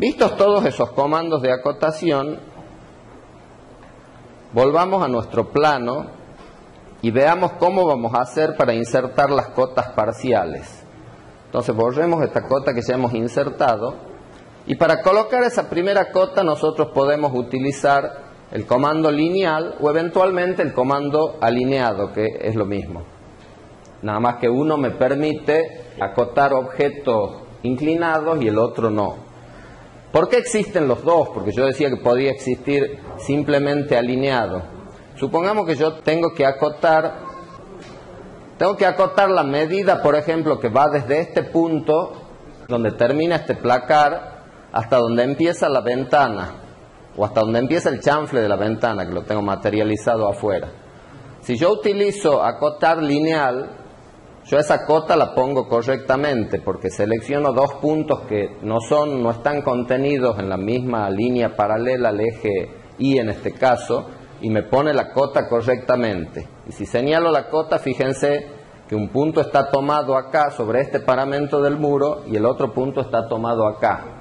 Vistos todos esos comandos de acotación, volvamos a nuestro plano y veamos cómo vamos a hacer para insertar las cotas parciales. Entonces borremos esta cota que ya hemos insertado, y para colocar esa primera cota nosotros podemos utilizar el comando lineal o eventualmente el comando alineado, que es lo mismo. Nada más que uno me permite acotar objetos inclinados y el otro no. ¿Por qué existen los dos? Porque yo decía que podía existir simplemente alineado. Supongamos que yo tengo que acotar la medida, por ejemplo, que va desde este punto, donde termina este placar, hasta donde empieza la ventana, o hasta donde empieza el chanfle de la ventana, que lo tengo materializado afuera. Si yo utilizo acotar lineal, yo esa cota la pongo correctamente, porque selecciono dos puntos que no están contenidos en la misma línea paralela al eje Y en este caso, y me pone la cota correctamente. Y si señalo la cota, fíjense que un punto está tomado acá sobre este paramento del muro y el otro punto está tomado acá.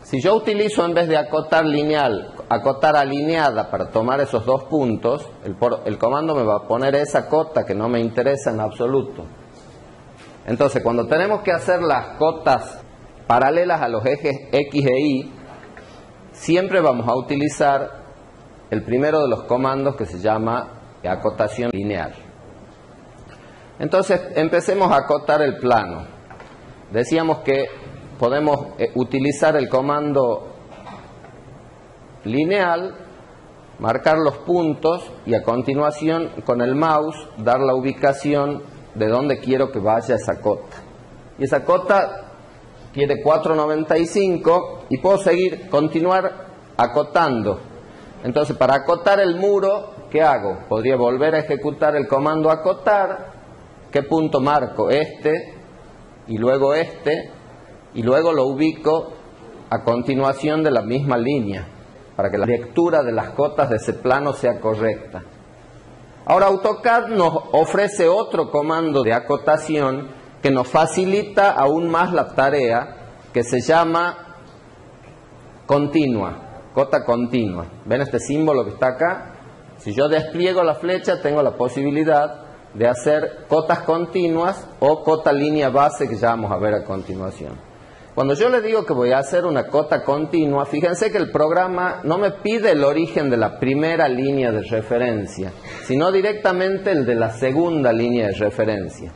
Si yo utilizo, en vez de acotar lineal, acotar alineada para tomar esos dos puntos, el comando me va a poner esa cota que no me interesa en absoluto. Entonces, cuando tenemos que hacer las cotas paralelas a los ejes X e Y, siempre vamos a utilizar el primero de los comandos, que se llama acotación lineal. Entonces, empecemos a acotar el plano. Decíamos que podemos utilizar el comando lineal, marcar los puntos y a continuación con el mouse dar la ubicación de donde quiero que vaya esa cota. Y esa cota tiene 4,95 y puedo continuar acotando. Entonces, para acotar el muro, ¿qué hago? Podría volver a ejecutar el comando acotar. ¿Qué punto marco? Este, y luego este, y luego lo ubico a continuación de la misma línea, para que la lectura de las cotas de ese plano sea correcta. Ahora AutoCAD nos ofrece otro comando de acotación que nos facilita aún más la tarea, que se llama continua, cota continua. ¿Ven este símbolo que está acá? Si yo despliego la flecha, tengo la posibilidad de hacer cotas continuas o cota línea base, que ya vamos a ver a continuación. Cuando yo le digo que voy a hacer una cota continua, fíjense que el programa no me pide el origen de la primera línea de referencia, sino directamente el de la segunda línea de referencia,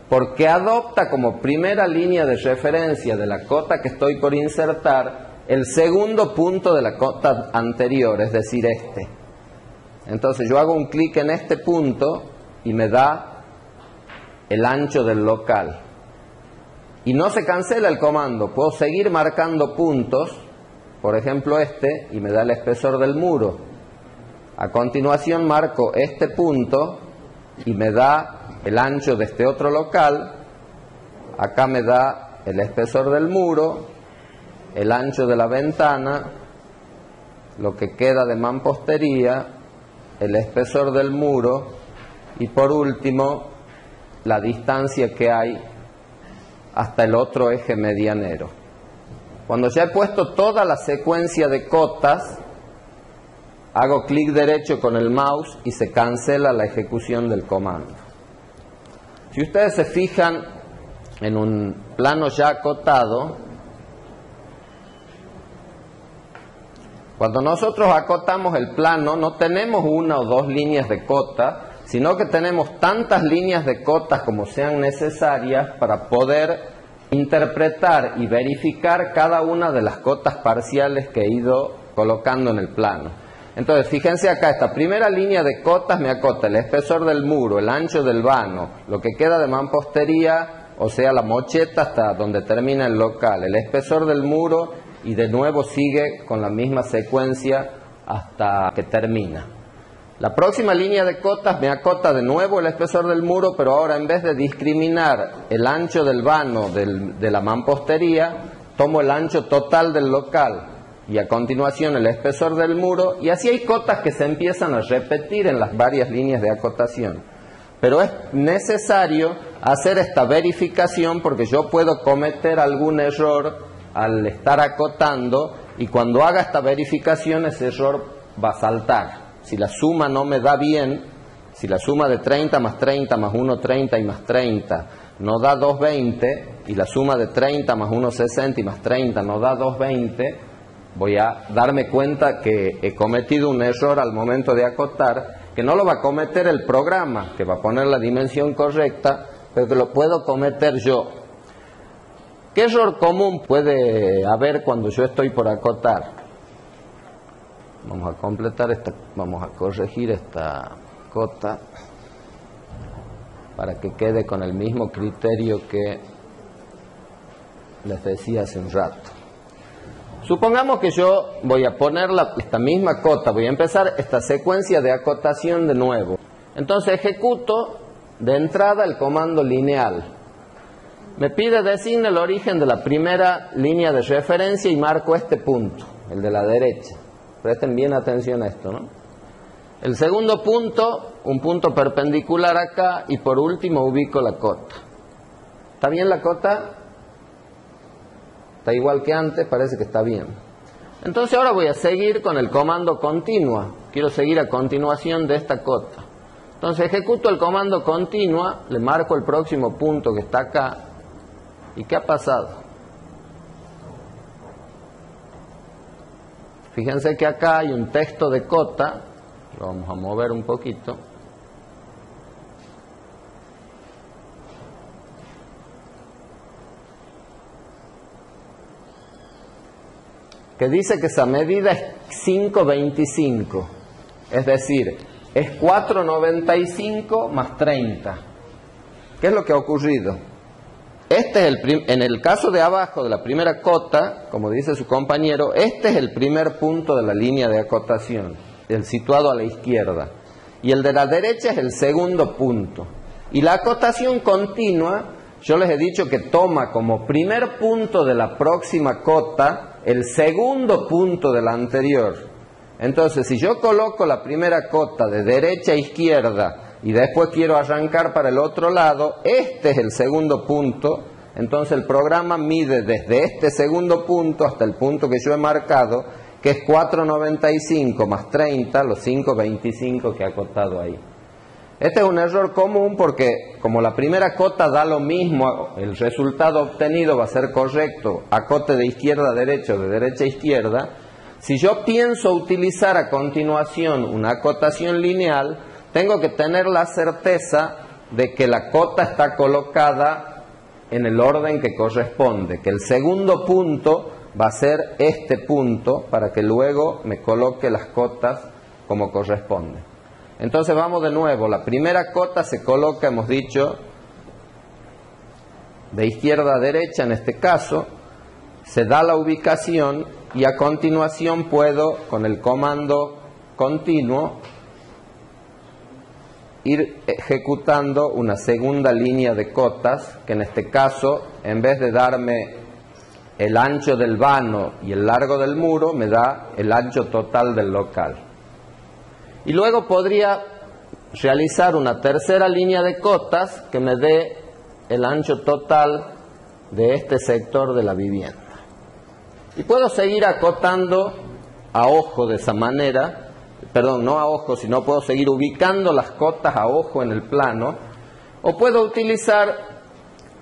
porque adopta como primera línea de referencia de la cota que estoy por insertar el segundo punto de la cota anterior, es decir, este. Entonces yo hago un clic en este punto y me da el ancho del local. Y no se cancela el comando, puedo seguir marcando puntos, por ejemplo este, y me da el espesor del muro. A continuación marco este punto y me da el ancho de este otro local. Acá me da el espesor del muro, el ancho de la ventana, lo que queda de mampostería, el espesor del muro y por último la distancia que hay hasta el otro eje medianero. Cuando ya he puesto toda la secuencia de cotas, hago clic derecho con el mouse y se cancela la ejecución del comando. Si ustedes se fijan en un plano ya acotado, cuando nosotros acotamos el plano no tenemos una o dos líneas de cota, sino que tenemos tantas líneas de cotas como sean necesarias para poder interpretar y verificar cada una de las cotas parciales que he ido colocando en el plano. Entonces, fíjense acá, esta primera línea de cotas me acota el espesor del muro, el ancho del vano, lo que queda de mampostería, o sea, la mocheta hasta donde termina el local, el espesor del muro, y de nuevo sigue con la misma secuencia hasta que termina. La próxima línea de cotas me acota de nuevo el espesor del muro, pero ahora en vez de discriminar el ancho del vano de la mampostería, tomo el ancho total del local y a continuación el espesor del muro, y así hay cotas que se empiezan a repetir en las varias líneas de acotación. Pero es necesario hacer esta verificación porque yo puedo cometer algún error al estar acotando y cuando haga esta verificación ese error va a saltar. Si la suma no me da bien, si la suma de 30 más 30 más 1, 30 y más 30 no da 220 y la suma de 30 más 1, 60 y más 30 no da 220, voy a darme cuenta que he cometido un error al momento de acotar, que no lo va a cometer el programa, que va a poner la dimensión correcta, pero que lo puedo cometer yo. ¿Qué error común puede haber cuando yo estoy por acotar? Vamos a completar esta, vamos a corregir esta cota para que quede con el mismo criterio que les decía hace un rato. Supongamos que yo voy a poner esta misma cota, voy a empezar esta secuencia de acotación de nuevo. Entonces ejecuto de entrada el comando lineal. Me pide designe el origen de la primera línea de referencia y marco este punto, el de la derecha. Presten bien atención a esto, ¿no? El segundo punto, un punto perpendicular acá y por último ubico la cota. ¿Está bien la cota? Está igual que antes, parece que está bien. Entonces ahora voy a seguir con el comando continua. Quiero seguir a continuación de esta cota. Entonces ejecuto el comando continua, le marco el próximo punto que está acá. ¿Y qué ha pasado? Fíjense que acá hay un texto de cota, lo vamos a mover un poquito. Que dice que esa medida es 5,25, es decir, es 4,95 más 30. ¿Qué es lo que ha ocurrido? Este es en el caso de abajo de la primera cota, como dice su compañero, este es el primer punto de la línea de acotación, el situado a la izquierda. Y el de la derecha es el segundo punto. Y la acotación continua, yo les he dicho que toma como primer punto de la próxima cota el segundo punto de la anterior. Entonces, si yo coloco la primera cota de derecha a izquierda y después quiero arrancar para el otro lado, este es el segundo punto, entonces el programa mide desde este segundo punto hasta el punto que yo he marcado, que es 4,95 más 30, los 5,25 que he acotado ahí. Este es un error común porque como la primera cota da lo mismo, el resultado obtenido va a ser correcto, acote de izquierda a derecha o de derecha a izquierda. Si yo pienso utilizar a continuación una acotación lineal, tengo que tener la certeza de que la cota está colocada en el orden que corresponde, que el segundo punto va a ser este punto para que luego me coloque las cotas como corresponde. Entonces vamos de nuevo, la primera cota se coloca, hemos dicho, de izquierda a derecha en este caso, se da la ubicación y a continuación puedo, con el comando continuo, ir ejecutando una segunda línea de cotas, que en este caso, en vez de darme el ancho del vano y el largo del muro, me da el ancho total del local. Y luego podría realizar una tercera línea de cotas que me dé el ancho total de este sector de la vivienda. Y puedo seguir acotando a ojo de esa manera, perdón, no a ojo, sino puedo seguir ubicando las cotas a ojo en el plano, o puedo utilizar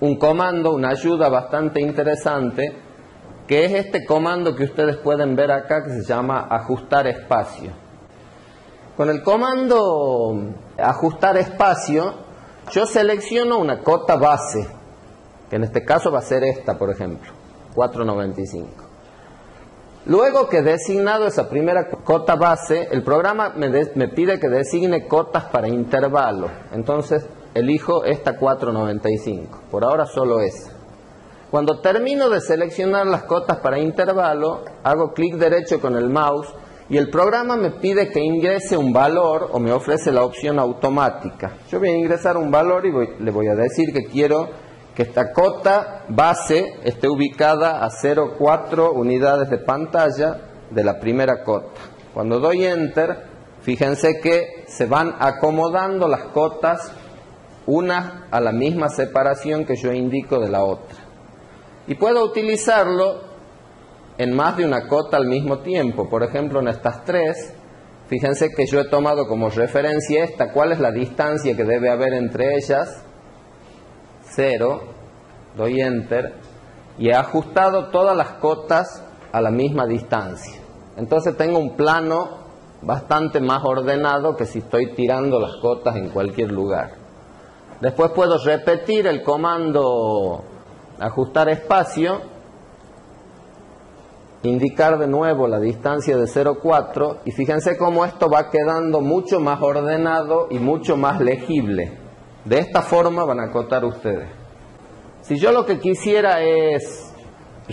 un comando, una ayuda bastante interesante, que es este comando que ustedes pueden ver acá, que se llama ajustar espacio. Con el comando ajustar espacio, yo selecciono una cota base, que en este caso va a ser esta, por ejemplo, 4,95. Luego que he designado esa primera cota base, el programa me pide que designe cotas para intervalo. Entonces elijo esta 4,95. Por ahora solo esa. Cuando termino de seleccionar las cotas para intervalo, hago clic derecho con el mouse y el programa me pide que ingrese un valor o me ofrece la opción automática. Yo voy a ingresar un valor y le voy a decir que quiero que esta cota base esté ubicada a 0,4 unidades de pantalla de la primera cota. Cuando doy Enter, fíjense que se van acomodando las cotas una a la misma separación que yo indico de la otra. Y puedo utilizarlo en más de una cota al mismo tiempo. Por ejemplo, en estas tres, fíjense que yo he tomado como referencia esta. ¿Cuál es la distancia que debe haber entre ellas? 0. Doy Enter. Y he ajustado todas las cotas a la misma distancia. Entonces tengo un plano bastante más ordenado que si estoy tirando las cotas en cualquier lugar. Después puedo repetir el comando ajustar espacio, indicar de nuevo la distancia de 0,4 y fíjense cómo esto va quedando mucho más ordenado y mucho más legible. De esta forma van a acotar ustedes. Si yo lo que quisiera es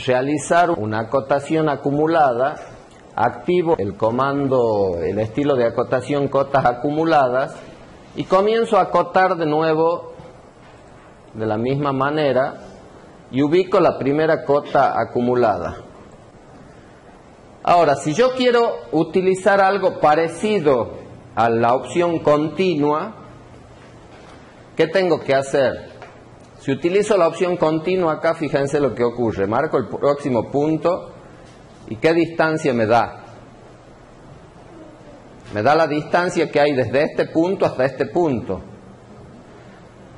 realizar una acotación acumulada, activo el comando, el estilo de acotación cotas acumuladas y comienzo a acotar de nuevo de la misma manera y ubico la primera cota acumulada. Ahora, si yo quiero utilizar algo parecido a la opción continua, ¿qué tengo que hacer? Si utilizo la opción continua acá, fíjense lo que ocurre. Marco el próximo punto y ¿qué distancia me da? Me da la distancia que hay desde este punto hasta este punto.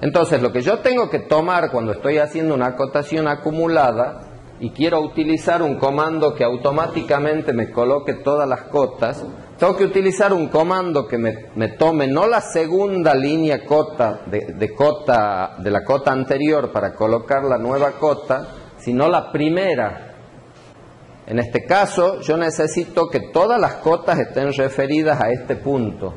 Entonces, lo que yo tengo que tomar cuando estoy haciendo una acotación acumulada y quiero utilizar un comando que automáticamente me coloque todas las cotas, tengo que utilizar un comando que me tome no la segunda línea cota de la cota anterior para colocar la nueva cota, sino la primera. En este caso, yo necesito que todas las cotas estén referidas a este punto.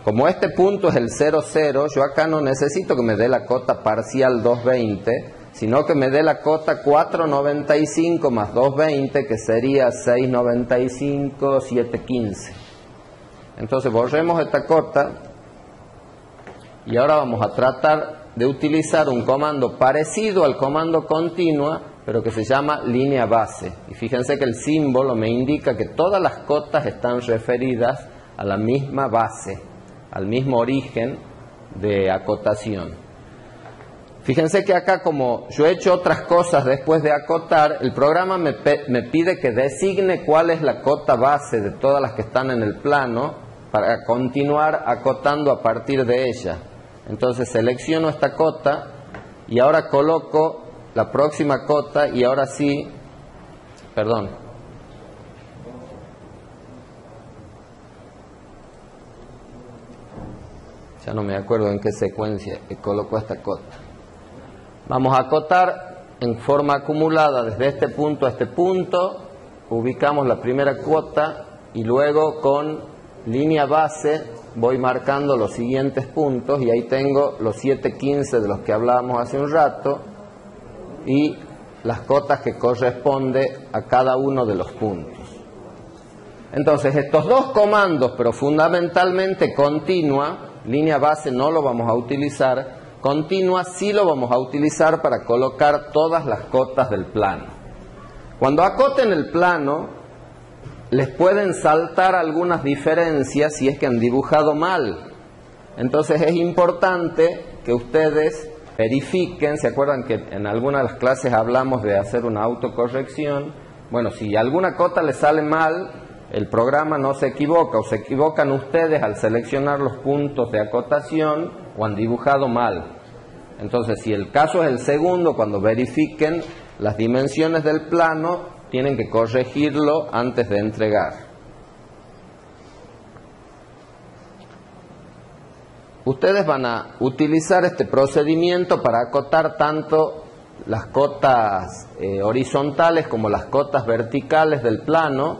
Como este punto es el 0, 0, yo acá no necesito que me dé la cota parcial 220, sino que me dé la cota 495 más 220, que sería 695, 715. Entonces borremos esta cota y ahora vamos a tratar de utilizar un comando parecido al comando continua, pero que se llama línea base. Y fíjense que el símbolo me indica que todas las cotas están referidas a la misma base, al mismo origen de acotación. Fíjense que acá, como yo he hecho otras cosas después de acotar, el programa me pide que designe cuál es la cota base de todas las que están en el plano para continuar acotando a partir de ella. Entonces selecciono esta cota y ahora coloco la próxima cota y ahora sí, perdón, ya no me acuerdo en qué secuencia coloco esta cota. Vamos a acotar en forma acumulada desde este punto a este punto, ubicamos la primera cota y luego con línea base voy marcando los siguientes puntos y ahí tengo los 715 de los que hablábamos hace un rato y las cotas que corresponde a cada uno de los puntos. Entonces estos dos comandos, pero fundamentalmente continua, línea base no lo vamos a utilizar, continua sí lo vamos a utilizar para colocar todas las cotas del plano. Cuando acoten el plano, les pueden saltar algunas diferencias si es que han dibujado mal. Entonces es importante que ustedes verifiquen, ¿se acuerdan que en alguna de las clases hablamos de hacer una autocorrección? Bueno, si alguna cota les sale mal, el programa no se equivoca, o se equivocan ustedes al seleccionar los puntos de acotación o han dibujado mal. Entonces, si el caso es el segundo, cuando verifiquen las dimensiones del plano, tienen que corregirlo antes de entregar. Ustedes van a utilizar este procedimiento para acotar tanto las cotas horizontales como las cotas verticales del plano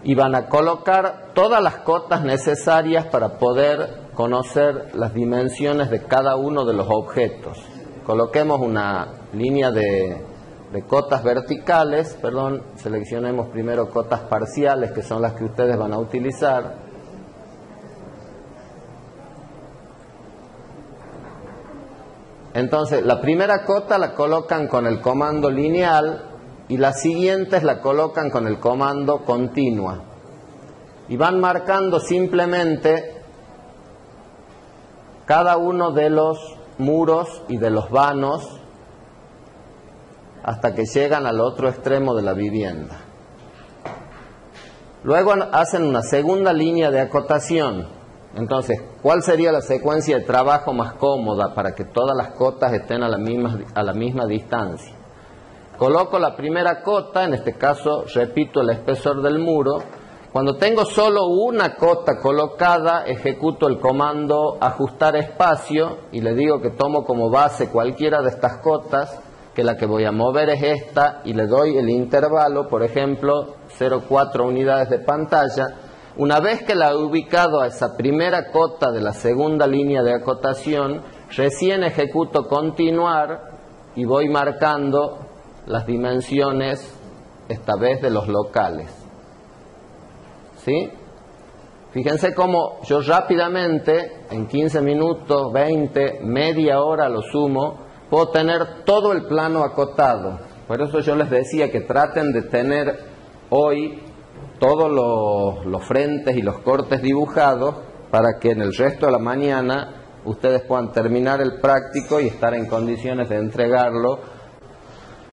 y van a colocar todas las cotas necesarias para poder conocer las dimensiones de cada uno de los objetos. Coloquemos una línea de cotas verticales, seleccionemos primero cotas parciales, que son las que ustedes van a utilizar. Entonces, la primera cota la colocan con el comando lineal y las siguientes la colocan con el comando continua. Y van marcando simplemente cada uno de los muros y de los vanos hasta que llegan al otro extremo de la vivienda. Luego hacen una segunda línea de acotación. Entonces, ¿cuál sería la secuencia de trabajo más cómoda para que todas las cotas estén a la misma distancia? Coloco la primera cota, en este caso repito el espesor del muro. Cuando tengo solo una cota colocada, ejecuto el comando ajustar espacio y le digo que tomo como base cualquiera de estas cotas, que la que voy a mover es esta, y le doy el intervalo, por ejemplo, 0,4 unidades de pantalla. Una vez que la he ubicado a esa primera cota de la segunda línea de acotación, recién ejecuto continuar y voy marcando las dimensiones, esta vez de los locales. ¿Sí? Fíjense cómo yo rápidamente, en 15 minutos, 20, media hora a lo sumo, puedo tener todo el plano acotado. Por eso yo les decía que traten de tener hoy todos los frentes y los cortes dibujados para que en el resto de la mañana ustedes puedan terminar el práctico y estar en condiciones de entregarlo